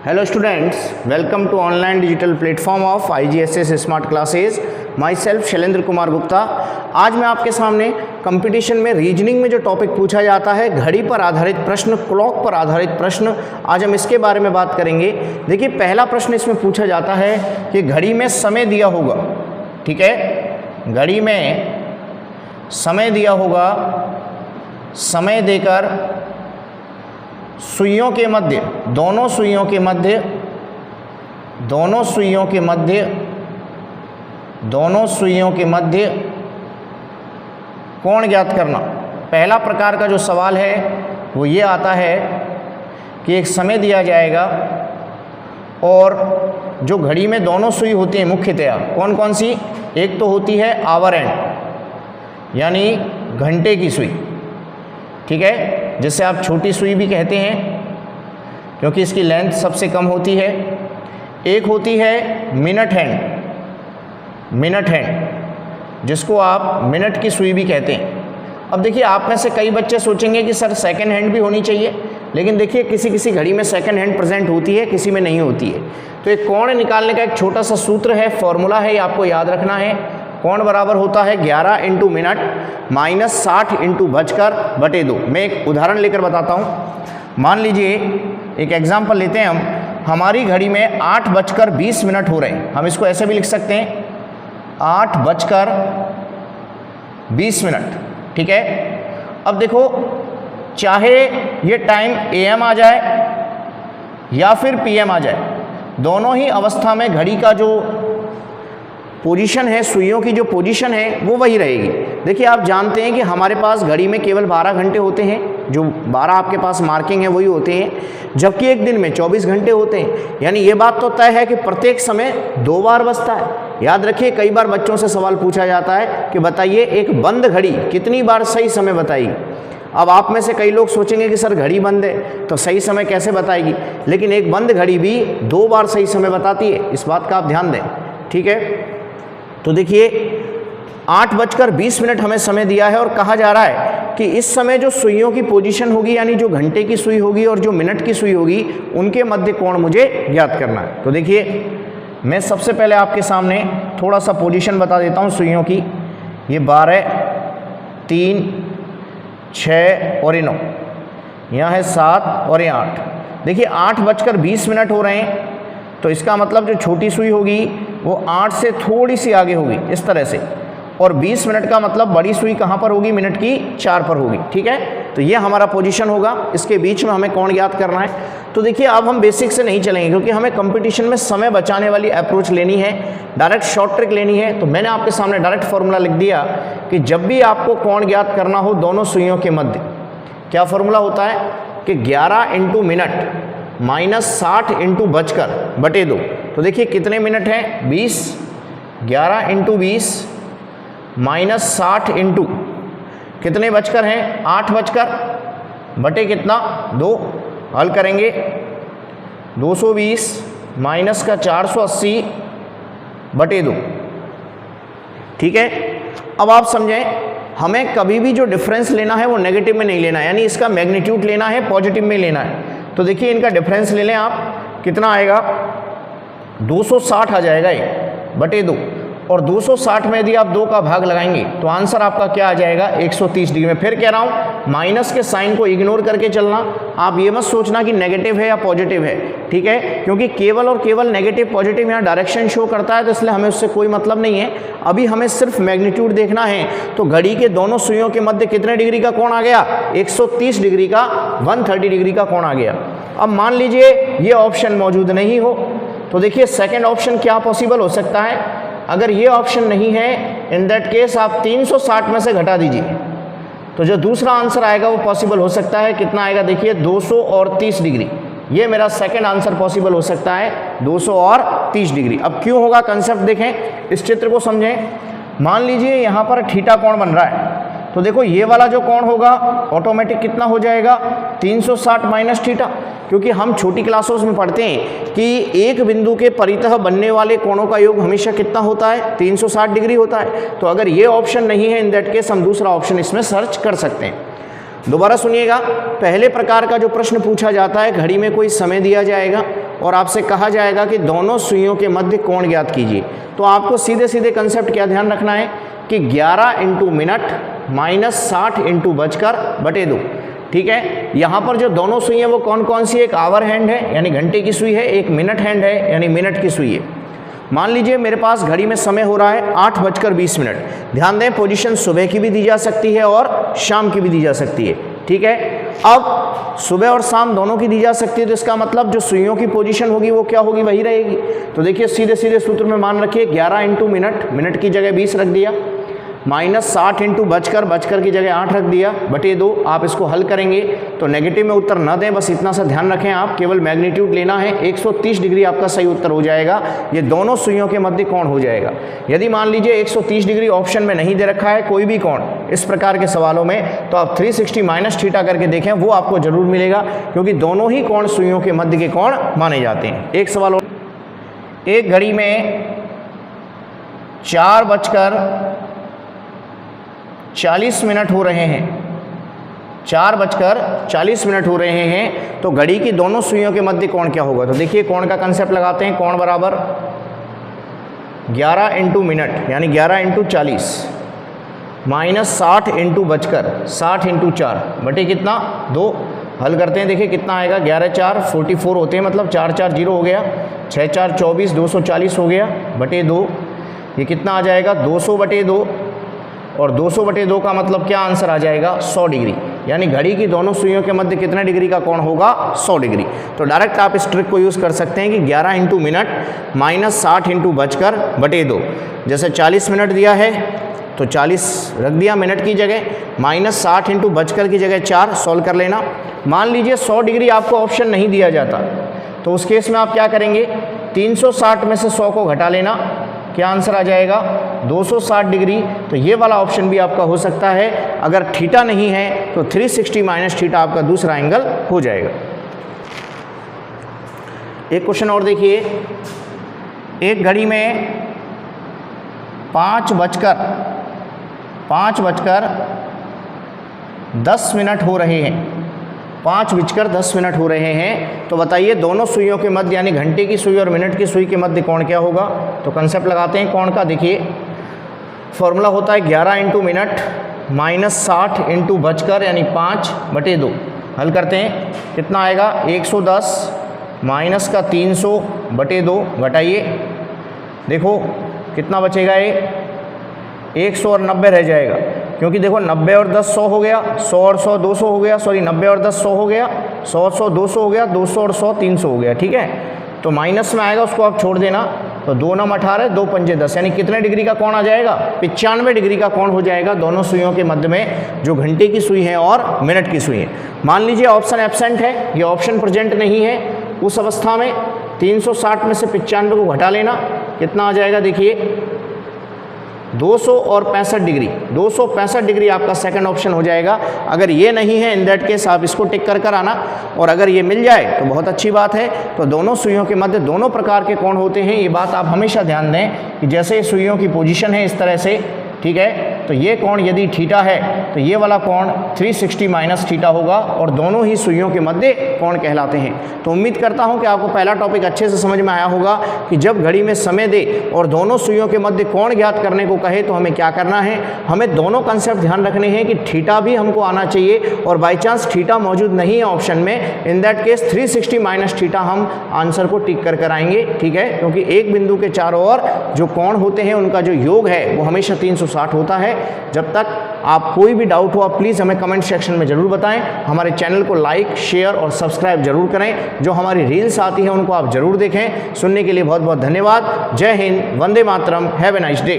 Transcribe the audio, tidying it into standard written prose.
Hello students, welcome to online digital platform of IGSS smart classes. Myself Shailendra Kumar Gupta. आज मैं आपके सामने competition में रीजनिंग में जो टॉपिक पूछा जाता है, घड़ी पर आधारित प्रश्न, क्लॉक पर आधारित प्रश्न, आज हम इसके बारे में बात करेंगे। देखिए, पहला प्रश्न इसमें पूछा जाता है कि घड़ी में समय दिया होगा, ठीक है, घड़ी में समय दिया होगा, समय देकर सुइयों के मध्य, दोनों सुइयों के मध्य कोण ज्ञात करना। पहला प्रकार का जो सवाल है वो ये आता है कि एक समय दिया जाएगा और जो घड़ी में दोनों सुई होती हैं मुख्यतया कौन कौन सी, एक तो होती है आवर एंड यानी घंटे की सुई, ठीक है, जिसे आप छोटी सुई भी कहते हैं क्योंकि इसकी लेंथ सबसे कम होती है। एक होती है मिनट हैंड जिसको आप मिनट की सुई भी कहते हैं। अब देखिए, आप में से कई बच्चे सोचेंगे कि सर सेकंड हैंड भी होनी चाहिए, लेकिन देखिए किसी किसी घड़ी में सेकंड हैंड प्रेजेंट होती है, किसी में नहीं होती है। तो एक कोण निकालने का एक छोटा सा सूत्र है, फॉर्मूला है, ये आपको याद रखना है। कोण बराबर होता है 11 इंटू मिनट माइनस 60 इंटू बटे 2। मैं एक उदाहरण लेकर बताता हूँ। मान लीजिए एक एग्जाम्पल लेते हैं हमारी घड़ी में 8:20 हो रहे हैं। हम इसको ऐसे भी लिख सकते हैं 8:20, ठीक है। अब देखो, चाहे ये टाइम AM आ जाए या फिर PM आ जाए, दोनों ही अवस्था में घड़ी का जो पोजीशन है, सुइयों की जो पोजीशन है वो वही रहेगी। देखिए, आप जानते हैं कि हमारे पास घड़ी में केवल 12 घंटे होते हैं, जो 12 आपके पास मार्किंग है वही होते हैं, जबकि एक दिन में 24 घंटे होते हैं। यानी ये बात तो तय है कि प्रत्येक समय 2 बार बजता है। याद रखिए, कई बार बच्चों से सवाल पूछा जाता है कि बताइए एक बंद घड़ी कितनी बार सही समय बताएगी। अब आप में से कई लोग सोचेंगे कि सर घड़ी बंद है तो सही समय कैसे बताएगी, लेकिन एक बंद घड़ी भी 2 बार सही समय बताती है, इस बात का आप ध्यान दें, ठीक है। तो देखिए, 8:20 हमें समय दिया है और कहा जा रहा है कि इस समय जो सुइयों की पोजीशन होगी, यानी जो घंटे की सुई होगी और जो मिनट की सुई होगी, उनके मध्य कोण मुझे ज्ञात करना है। तो देखिए, मैं सबसे पहले आपके सामने थोड़ा सा पोजीशन बता देता हूँ सुइयों की। ये 12, 3, 6 और ये 9, यहाँ है 7 और ये 8। देखिए, 8:20 हो रहे हैं, तो इसका मतलब जो छोटी सुई होगी वो 8 से थोड़ी सी आगे होगी, इस तरह से, और 20 मिनट का मतलब बड़ी सुई कहाँ पर होगी, मिनट की 4 पर होगी, ठीक है। तो ये हमारा पोजीशन होगा, इसके बीच में हमें कोण ज्ञात करना है। तो देखिए, अब हम बेसिक से नहीं चलेंगे क्योंकि हमें कंपटीशन में समय बचाने वाली अप्रोच लेनी है, डायरेक्ट शॉर्ट ट्रिक लेनी है। तो मैंने आपके सामने डायरेक्ट फॉर्मूला लिख दिया कि जब भी आपको कोण ज्ञात करना हो दोनों सुइयों के मध्य, क्या फॉर्मूला होता है कि 11 इंटू मिनट माइनस 60 इंटू बटे 2। तो देखिए कितने मिनट हैं, 20, 11 इंटू 20 माइनस 60 इंटू कितने बचकर हैं, 8 बटे कितना, 2। हल करेंगे, 220 माइनस का 480 बटे 2, ठीक है। अब आप समझें, हमें कभी भी जो डिफरेंस लेना है वो नेगेटिव में नहीं लेना है, यानी इसका मैग्नीट्यूड लेना है, पॉजिटिव में लेना है। तो देखिए, इनका डिफरेंस ले लें आप, कितना आएगा, 260 आ जाएगा ये बटे 2, और 260 में यदि आप 2 का भाग लगाएंगे तो आंसर आपका क्या आ जाएगा, 130 डिग्री में। फिर कह रहा हूँ, माइनस के साइन को इग्नोर करके चलना। आप ये मत सोचना कि नेगेटिव है या पॉजिटिव है, ठीक है, क्योंकि केवल और केवल नेगेटिव पॉजिटिव यहाँ डायरेक्शन शो करता है, तो इसलिए हमें उससे कोई मतलब नहीं है। अभी हमें सिर्फ मैग्नीट्यूड देखना है। तो घड़ी के दोनों सुइयों के मध्य कितने डिग्री का कोण आ गया, 130 डिग्री का, 130 डिग्री का कोण आ गया। अब मान लीजिए ये ऑप्शन मौजूद नहीं हो, तो देखिए सेकेंड ऑप्शन क्या पॉसिबल हो सकता है। अगर ये ऑप्शन नहीं है, इन दैट केस आप 360 में से घटा दीजिए, तो जो दूसरा आंसर आएगा वो पॉसिबल हो सकता है। कितना आएगा, देखिए 230 डिग्री। ये मेरा सेकंड आंसर पॉसिबल हो सकता है, 230 डिग्री। अब क्यों होगा, कंसेप्ट देखें, इस चित्र को समझें। मान लीजिए यहाँ पर थीटा कोण बन रहा है, तो देखो ये वाला जो कोण होगा ऑटोमेटिक कितना हो जाएगा, 360 माइनस थीटा, क्योंकि हम छोटी क्लासों में पढ़ते हैं कि एक बिंदु के परितः बनने वाले कोणों का योग हमेशा कितना होता है, 360 डिग्री होता है। तो अगर ये ऑप्शन नहीं है, इन दैट केस हम दूसरा ऑप्शन इसमें सर्च कर सकते हैं। दोबारा सुनिएगा, पहले प्रकार का जो प्रश्न पूछा जाता है, घड़ी में कोई समय दिया जाएगा और आपसे कहा जाएगा कि दोनों सुइयों के मध्य कोण ज्ञात कीजिए, तो आपको सीधे सीधे कंसेप्ट क्या ध्यान रखना है कि 11 × मिनट माइनस 60 × बजकर बटे 2। ठीक है, यहाँ पर जो दोनों सुई हैं वो कौन कौन सी है, एक आवर हैंड है यानी घंटे की सुई है, एक मिनट हैंड है यानी मिनट की सुई है। मान लीजिए मेरे पास घड़ी में समय हो रहा है 8:20। ध्यान दें, पोजीशन सुबह की भी दी जा सकती है और शाम की भी दी जा सकती है। ठीक है, अब सुबह और शाम दोनों की दी जा सकती है, तो इसका मतलब जो सुइयों की पोजीशन होगी वो क्या होगी, वही रहेगी। तो देखिए सीधे सीधे सूत्र में मान रखिए 11 × मिनट, मिनट की जगह 20 रख दिया, माइनस 60 × बजकर, बजकर की जगह 8 रख दिया, बटे 2। आप इसको हल करेंगे तो नेगेटिव में उत्तर न दें, बस इतना सा ध्यान रखें, आप केवल मैग्नीट्यूड लेना है। 130 डिग्री आपका सही उत्तर हो जाएगा, ये दोनों सुइयों के मध्य कोण हो जाएगा। यदि मान लीजिए 130 डिग्री ऑप्शन में नहीं दे रखा है कोई भी कोण इस प्रकार के सवालों में, तो आप 360 माइनस थीटा करके देखें, वो आपको जरूर मिलेगा, क्योंकि दोनों ही कोण सुइयों के मध्य के कोण माने जाते हैं। एक सवाल और, एक घड़ी में 4:40 हो रहे हैं, 4:40 हो रहे हैं, तो घड़ी की दोनों सुइयों के मध्य कोण क्या होगा। तो देखिए कोण का कंसेप्ट लगाते हैं, कोण बराबर 11 × मिनट यानी 11 × 40 माइनस 60 × बजकर, 60 × 4 बटे कितना 2। हल करते हैं, देखिए कितना आएगा, 11 × 4 44 होते हैं, मतलब 4 4 0 हो गया, 6 4 24 240 हो गया, बटे 2। ये कितना आ जाएगा 200/2, और 200/2 का मतलब क्या आंसर आ जाएगा 100 डिग्री, यानी घड़ी की दोनों सुइयों के मध्य कितने डिग्री का कोण होगा 100 डिग्री। तो डायरेक्ट आप इस ट्रिक को यूज़ कर सकते हैं कि 11 × मिनट माइनस 60 × बजकर बटे 2। जैसे 40 मिनट दिया है तो 40 रख दिया मिनट की जगह, माइनस 60 × बजकर की जगह 4, सॉल्व कर लेना। मान लीजिए 100 डिग्री आपको ऑप्शन नहीं दिया जाता, तो उस केस में आप क्या करेंगे, 360 में से 100 को घटा लेना, क्या आंसर आ जाएगा 260 डिग्री। तो ये वाला ऑप्शन भी आपका हो सकता है। अगर थीटा नहीं है तो 360 माइनस थीटा आपका दूसरा एंगल हो जाएगा। एक क्वेश्चन और देखिए, एक घड़ी में 5:10 हो रहे हैं, 5:10 हो रहे हैं, तो बताइए दोनों सुइयों के मध्य यानी घंटे की सुई और मिनट की सुई के मध्य कोण क्या होगा। तो कंसेप्ट लगाते हैं कोण का। देखिए फॉर्मूला होता है 11 × मिनट माइनस 60 × बजकर यानी 5/2। हल करते हैं, कितना आएगा 110 माइनस का 300/2 घटाइए, देखो कितना बचेगा, ये 100 और 90 रह जाएगा, क्योंकि देखो 90 और 10 100 हो गया, 100 और 100 200 हो गया, सॉरी 90 और 10 100 हो गया, 100 और 100 200 हो गया, 200 और 100 300 हो गया। ठीक है, तो माइनस में आएगा, उसको आप छोड़ देना, तो 2 9 18 2 5 10 यानी कितने डिग्री का कोण आ जाएगा 95 डिग्री का कोण हो जाएगा दोनों सुइयों के मध्य में, जो घंटे की सुई है और मिनट की सुई है। मान लीजिए ऑप्शन एब्सेंट है, ये ऑप्शन प्रेजेंट नहीं है, उस अवस्था में 360 में से 95 को घटा लेना, कितना आ जाएगा, देखिए 200 और 65 डिग्री, 265 डिग्री आपका सेकंड ऑप्शन हो जाएगा। अगर ये नहीं है इन दैट केस आप इसको टिक कर आना, और अगर ये मिल जाए तो बहुत अच्छी बात है। तो दोनों सुइयों के मध्य दोनों प्रकार के कोण होते हैं, ये बात आप हमेशा ध्यान दें कि जैसे सुइयों की पोजीशन है इस तरह से, ठीक है, तो ये कोण यदि थीटा है तो ये वाला कोण 360 माइनस थीटा होगा, और दोनों ही सुइयों के मध्य कोण कहलाते हैं। तो उम्मीद करता हूं कि आपको पहला टॉपिक अच्छे से समझ में आया होगा कि जब घड़ी में समय दे और दोनों सुइयों के मध्य कोण ज्ञात करने को कहे तो हमें क्या करना है। हमें दोनों कंसेप्ट ध्यान रखने हैं कि थीटा भी हमको आना चाहिए, और बाई चांस थीटा मौजूद नहीं है ऑप्शन में, in that case 360 minus theta हम आंसर को टिक कर आएंगे, ठीक है, क्योंकि एक बिंदु के चारों ओर जो कोण होते हैं उनका जो योग है वो हमेशा 360 होता है। जब तक आप कोई भी डाउट हो आप प्लीज़ हमें कमेंट सेक्शन में ज़रूर बताएं। हमारे चैनल को लाइक शेयर और सब्सक्राइब जरूर करें, जो हमारी रील्स आती हैं उनको आप ज़रूर देखें। सुनने के लिए बहुत बहुत धन्यवाद। जय Hind, Vande Mataram, have a nice day.